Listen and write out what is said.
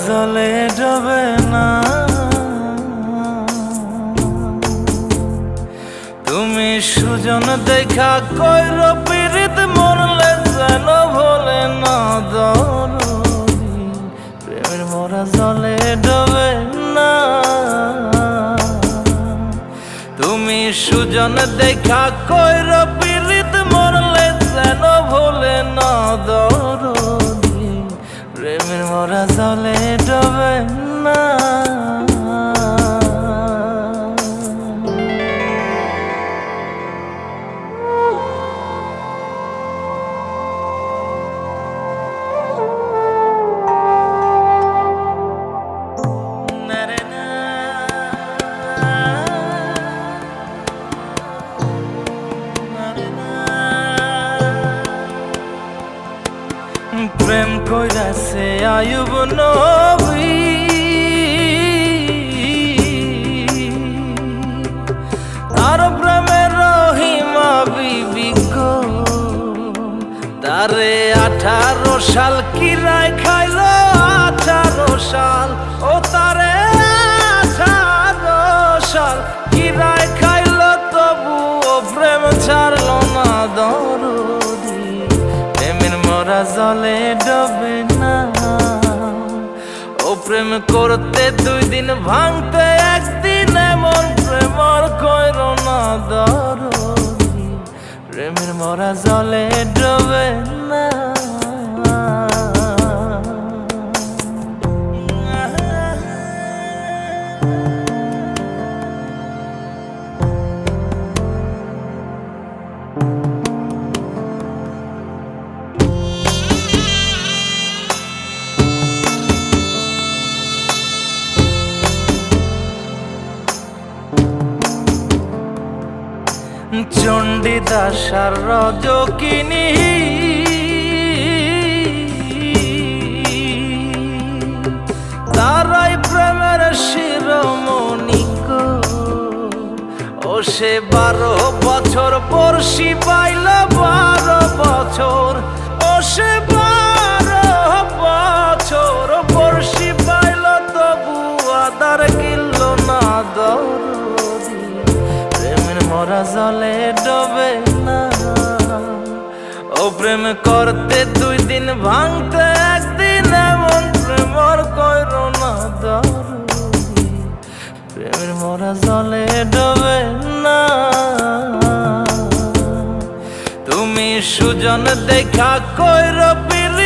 জলে ডোবে না। তুমি সুজন দেখা কইর পীড়িত মরলে যেন ভোলে না দরদি, প্রেমের মরা জলে ডোবে না। তুমি সুজন দেখা কইর পীড়িত মরলে যেন ভোলে না দরদি, প্রেমের মরা জলে ডোবে না। প্রেম কইরাছে আয়ুব নবী, তার প্রেমের রহিমা বিবি গো, তারে 18 সাল কিরায় খাইল 18 সাল, ও তারে 18 সাল কিরায় খাইল, তবু ও প্রেম ছাড়ল না দরদি, প্রেমের মরা জলে ডোবে না। ও প্রেম করতে 2 দিন ভাঙতে 1 দিন, এমন প্রেম আর কইর না দরদি, প্রেমের মরা জলে ডোবে না। চণ্ডীদাস আর রজকিনী, তারাই প্রেমের শিরোমণি গো, ও সে 12 বছর বর্ষি পাইল 12 বছর, ও সে 12 বছর বর্ষি পাইল, তবু আদার কিল না দরদি, প্রেমের মরা জলে ডোবে না। ও প্রেম করতে 2 দিন ভাঙতে 1 দিন, এমন প্রেম আর কইর না দরদি, প্রেমের মরা জলে ডোবে না। তুমি সুজন দেখা কইর পীড়িত